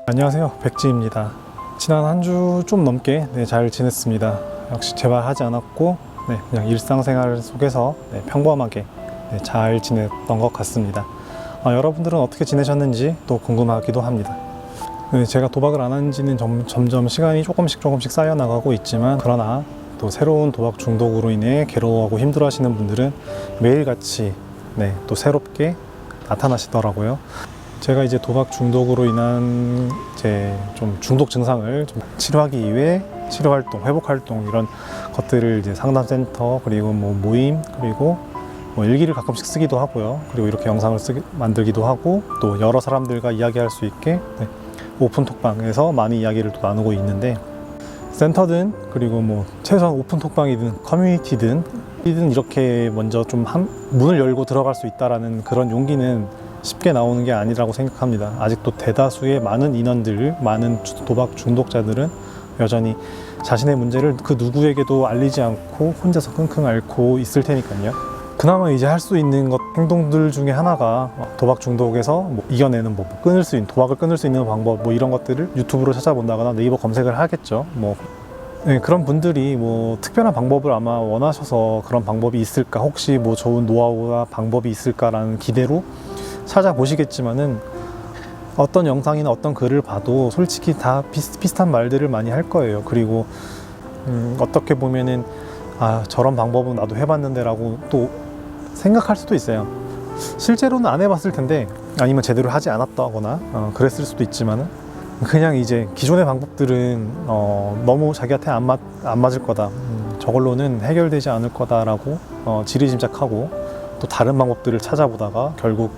안녕하세요, 백지입니다. 지난 한 주 좀 넘게 잘 지냈습니다. 역시 재발하지 않았고 그냥 일상생활 속에서 평범하게 잘 지냈던 것 같습니다. 여러분들은 어떻게 지내셨는지 또 궁금하기도 합니다. 제가 도박을 안 한 지는 점점 시간이 조금씩 쌓여나가고 있지만, 그러나 또 새로운 도박 중독으로 인해 괴로워하고 힘들어하시는 분들은 매일같이 또 새롭게 나타나시더라고요. 제가 이제 도박 중독으로 인한 좀 중독 증상을 좀 치료하기 위해 치료 활동, 회복 활동 이런 것들을 이제 상담센터, 그리고 모임, 그리고 일기를 가끔씩 쓰기도 하고요. 그리고 이렇게 영상을 만들기도 하고, 또 여러 사람들과 이야기할 수 있게 오픈톡방에서 많이 이야기를 또 나누고 있는데, 센터든 그리고 최소한 오픈톡방이든 커뮤니티든 이렇게 먼저 좀 문을 열고 들어갈 수 있다라는 그런 용기는 쉽게 나오는 게 아니라고 생각합니다. 아직도 대다수의 많은 인원들, 많은 도박 중독자들은 여전히 자신의 문제를 그 누구에게도 알리지 않고 혼자서 끙끙 앓고 있을 테니까요. 그나마 이제 할 수 있는 행동들 중에 하나가 도박 중독에서 이겨내는 법, 도박을 끊을 수 있는 방법, 이런 것들을 유튜브로 찾아본다거나 네이버 검색을 하겠죠. 그런 분들이 특별한 방법을 아마 원하셔서 그런 방법이 있을까, 혹시 좋은 노하우나 방법이 있을까라는 기대로 찾아보시겠지만은, 어떤 영상이나 어떤 글을 봐도 솔직히 다 비슷한 말들을 많이 할 거예요. 그리고 어떻게 보면은 저런 방법은 나도 해봤는데 라고 또 생각할 수도 있어요. 실제로는 안 해봤을 텐데, 아니면 제대로 하지 않았다거나 그랬을 수도 있지만은, 그냥 이제 기존의 방법들은 너무 자기한테 안 맞을 거다, 저걸로는 해결되지 않을 거다라고 지리짐작하고 또 다른 방법들을 찾아보다가 결국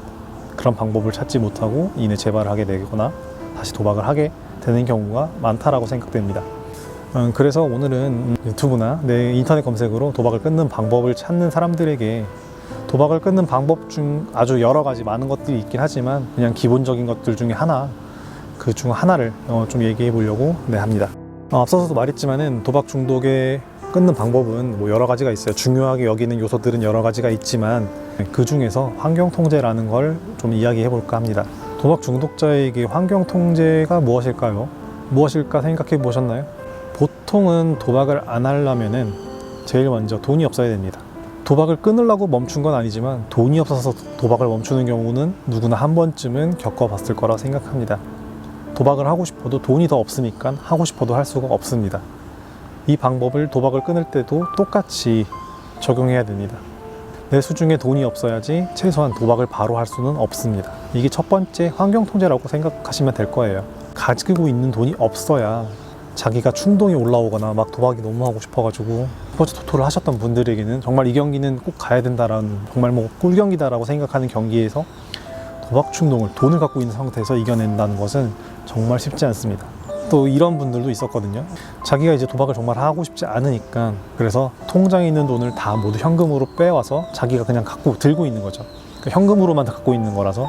그런 방법을 찾지 못하고 이내 재발을 하게 되거나 다시 도박을 하게 되는 경우가 많다라고 생각됩니다. 그래서 오늘은 유튜브나 내 인터넷 검색으로 도박을 끊는 방법을 찾는 사람들에게, 도박을 끊는 방법 중 아주 여러 가지 많은 것들이 있긴 하지만 그냥 기본적인 것들 중에 그 중 하나를 좀 얘기해 보려고 합니다. 앞서서도 말했지만은 도박 중독에 끊는 방법은 여러 가지가 있어요. 중요하게 여기는 요소들은 여러 가지가 있지만, 그 중에서 환경 통제라는 걸 좀 이야기해 볼까 합니다. 도박 중독자에게 환경 통제가 무엇일까요? 무엇일까 생각해 보셨나요? 보통은 도박을 안 하려면은 제일 먼저 돈이 없어야 됩니다. 도박을 끊으려고 멈춘 건 아니지만 돈이 없어서 도박을 멈추는 경우는 누구나 한 번쯤은 겪어봤을 거라 생각합니다. 도박을 하고 싶어도 돈이 더 없으니까 하고 싶어도 할 수가 없습니다. 이 방법을 도박을 끊을 때도 똑같이 적용해야 됩니다. 내 수중에 돈이 없어야지 최소한 도박을 바로 할 수는 없습니다. 이게 첫 번째 환경 통제라고 생각하시면 될 거예요. 가지고 있는 돈이 없어야 자기가 충동이 올라오거나 막 도박이 너무 하고 싶어가지고 스포츠 토토를 하셨던 분들에게는 정말 이 경기는 꼭 가야 된다라는, 정말 꿀경기다라고 생각하는 경기에서 도박 충동을, 돈을 갖고 있는 상태에서 이겨낸다는 것은 정말 쉽지 않습니다. 또 이런 분들도 있었거든요. 자기가 이제 도박을 정말 하고 싶지 않으니까, 그래서 통장에 있는 돈을 다 모두 현금으로 빼와서 자기가 그냥 들고 있는 거죠. 그러니까 현금으로만 갖고 있는 거라서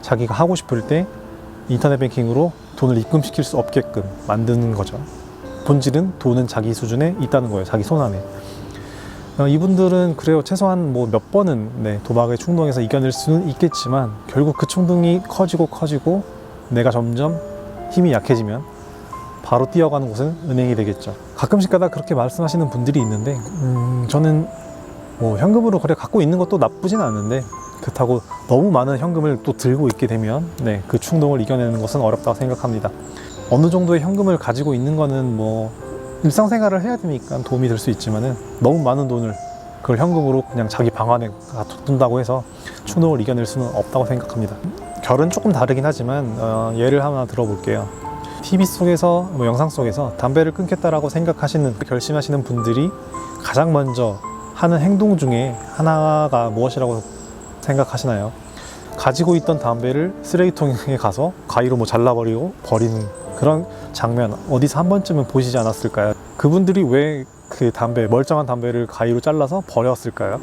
자기가 하고 싶을 때 인터넷 뱅킹으로 돈을 입금시킬 수 없게끔 만드는 거죠. 본질은 돈은 자기 수준에 있다는 거예요. 자기 손 안에. 이분들은 그래요, 최소한 몇 번은 도박의 충동에서 이겨낼 수는 있겠지만, 결국 그 충동이 커지고 내가 점점 힘이 약해지면 바로 뛰어가는 곳은 은행이 되겠죠. 가끔씩 가다 그렇게 말씀하시는 분들이 있는데, 저는 현금으로 갖고 있는 것도 나쁘진 않은데, 그렇다고 너무 많은 현금을 또 들고 있게 되면 그 충동을 이겨내는 것은 어렵다고 생각합니다. 어느 정도의 현금을 가지고 있는 거는 일상생활을 해야 되니까 도움이 될 수 있지만은, 너무 많은 돈을 그걸 현금으로 그냥 자기 방 안에 둔다고 해서 충동을 이겨낼 수는 없다고 생각합니다. 결은 조금 다르긴 하지만 예를 하나 들어볼게요. TV 속에서, 영상 속에서 담배를 끊겠다라고 결심하시는 분들이 가장 먼저 하는 행동 중에 하나가 무엇이라고 생각하시나요? 가지고 있던 담배를 쓰레기통에 가서 가위로 잘라버리고 버리는 그런 장면, 어디서 한 번쯤은 보시지 않았을까요? 그분들이 왜 그 멀쩡한 담배를 가위로 잘라서 버렸을까요?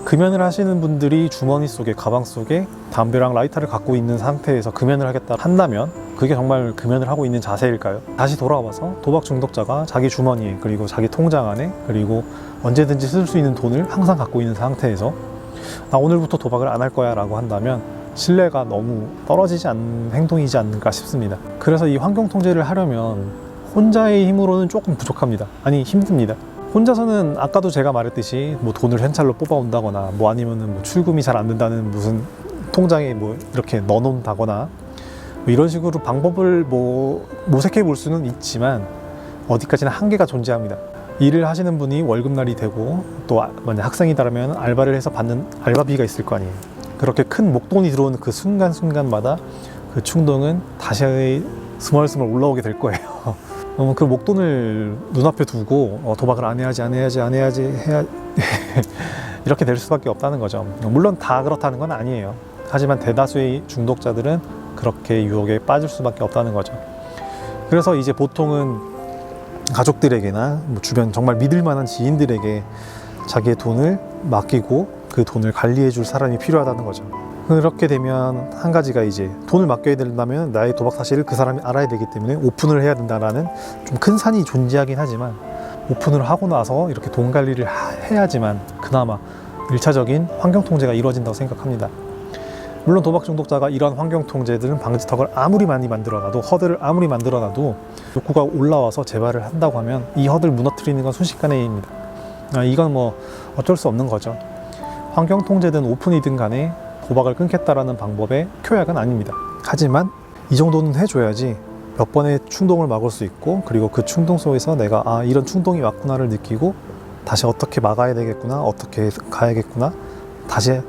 금연을 하시는 분들이 주머니 속에, 가방 속에 담배랑 라이터를 갖고 있는 상태에서 금연을 하겠다 한다면, 그게 정말 금연을 하고 있는 자세일까요? 다시 돌아와서 도박 중독자가 자기 주머니에, 그리고 자기 통장 안에, 그리고 언제든지 쓸 수 있는 돈을 항상 갖고 있는 상태에서 나 오늘부터 도박을 안 할 거야 라고 한다면, 신뢰가 너무 떨어지지 않는 행동이지 않는가 싶습니다. 그래서 이 환경 통제를 하려면 혼자의 힘으로는 조금 부족합니다. 아니, 힘듭니다. 혼자서는 아까도 제가 말했듯이 뭐 돈을 현찰로 뽑아온다거나 뭐 아니면은 뭐 출금이 잘 안 된다는 무슨 통장에 뭐 이렇게 넣어놓는다거나 뭐 이런 식으로 방법을 뭐 모색해 볼 수는 있지만 어디까지나 한계가 존재합니다. 일을 하시는 분이 월급날이 되고 또 만약 학생이다라면 알바를 해서 받는 알바비가 있을 거 아니에요. 그렇게 큰 목돈이 들어오는 그 순간순간마다 그 충동은 다시 스멀스멀 올라오게 될 거예요. 그 목돈을 눈앞에 두고 도박을 안 해야지 해야 이렇게 될 수밖에 없다는 거죠. 물론 다 그렇다는 건 아니에요. 하지만 대다수의 중독자들은 그렇게 유혹에 빠질 수밖에 없다는 거죠. 그래서 이제 보통은 가족들에게나 뭐 주변 정말 믿을 만한 지인들에게 자기의 돈을 맡기고 그 돈을 관리해 줄 사람이 필요하다는 거죠. 그렇게 되면 한 가지가 이제 돈을 맡겨야 된다면 나의 도박 사실을 그 사람이 알아야 되기 때문에 오픈을 해야 된다라는 좀 큰 산이 존재하긴 하지만 오픈을 하고 나서 이렇게 돈 관리를 해야지만 그나마 1차적인 환경 통제가 이루어진다고 생각합니다. 물론 도박 중독자가 이런 환경 통제들은 방지턱을 아무리 많이 만들어놔도 허들을 아무리 만들어놔도 욕구가 올라와서 재발을 한다고 하면 이 허들을 무너뜨리는 건 순식간의 일입니다. 이건 뭐 어쩔 수 없는 거죠. 환경 통제든 오픈이든 간에 도박을 끊겠다라는 방법의 표약은 아닙니다. 하지만 이 정도는 해줘야지 몇 번의 충동을 막을 수 있고 그리고 그 충동 속에서 내가 이런 충동이 왔구나를 느끼고 다시 어떻게 막아야 되겠구나, 어떻게 가야겠구나, 다시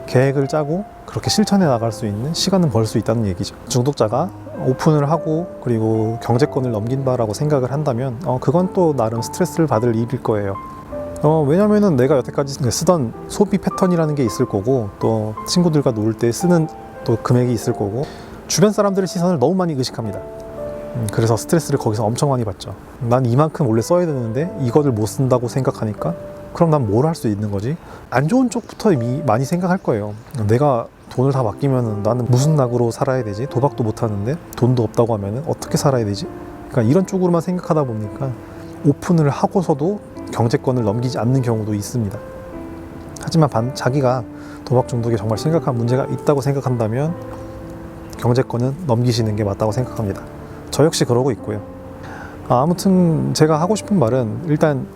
계획을 짜고 그렇게 실천해 나갈 수 있는 시간은 벌 수 있다는 얘기죠. 중독자가 오픈을 하고 그리고 경제권을 넘긴다라고 생각을 한다면 그건 또 나름 스트레스를 받을 일일 거예요. 왜냐면은 내가 여태까지 쓰던 소비 패턴이라는 게 있을 거고 또 친구들과 놀 때 쓰는 또 금액이 있을 거고 주변 사람들의 시선을 너무 많이 의식합니다. 그래서 스트레스를 거기서 엄청 많이 받죠. 난 이만큼 원래 써야 되는데 이거를 못 쓴다고 생각하니까 그럼 난 뭘 할 수 있는 거지? 안 좋은 쪽부터 많이 생각할 거예요. 내가 돈을 다 맡기면 나는 무슨 낙으로 살아야 되지? 도박도 못 하는데 돈도 없다고 하면 어떻게 살아야 되지? 그러니까 이런 쪽으로만 생각하다 보니까 오픈을 하고서도 경제권을 넘기지 않는 경우도 있습니다. 하지만 자기가 도박 중독에 정말 심각한 문제가 있다고 생각한다면 경제권은 넘기시는 게 맞다고 생각합니다. 저 역시 그러고 있고요. 아무튼 제가 하고 싶은 말은 일단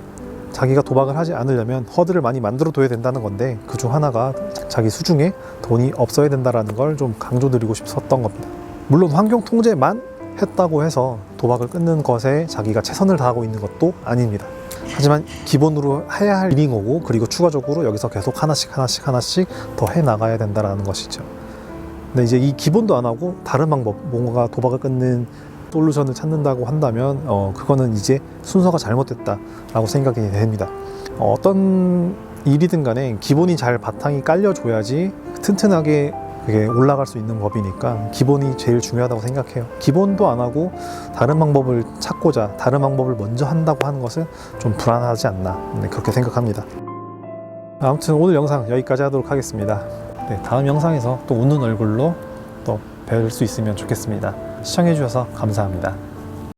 자기가 도박을 하지 않으려면 허들을 많이 만들어 둬야 된다는 건데 그중 하나가 자기 수중에 돈이 없어야 된다는 걸 좀 강조드리고 싶었던 겁니다. 물론 환경 통제만 했다고 해서 도박을 끊는 것에 자기가 최선을 다하고 있는 것도 아닙니다. 하지만 기본으로 해야 할 일인 거고 그리고 추가적으로 여기서 계속 하나씩 더 해나가야 된다는 것이죠. 근데 이제 이 기본도 안 하고 다른 방법, 뭔가 도박을 끊는 솔루션을 찾는다고 한다면 그거는 이제 순서가 잘못됐다라고 생각이 됩니다. 어떤 일이든 간에 기본이 잘 바탕이 깔려줘야지 튼튼하게 그게 올라갈 수 있는 법이니까 기본이 제일 중요하다고 생각해요. 기본도 안 하고 다른 방법을 찾고자 다른 방법을 먼저 한다고 하는 것은 좀 불안하지 않나 그렇게 생각합니다. 아무튼 오늘 영상 여기까지 하도록 하겠습니다. 다음 영상에서 또 웃는 얼굴로 또 뵐 수 있으면 좋겠습니다. 시청해 주셔서 감사합니다.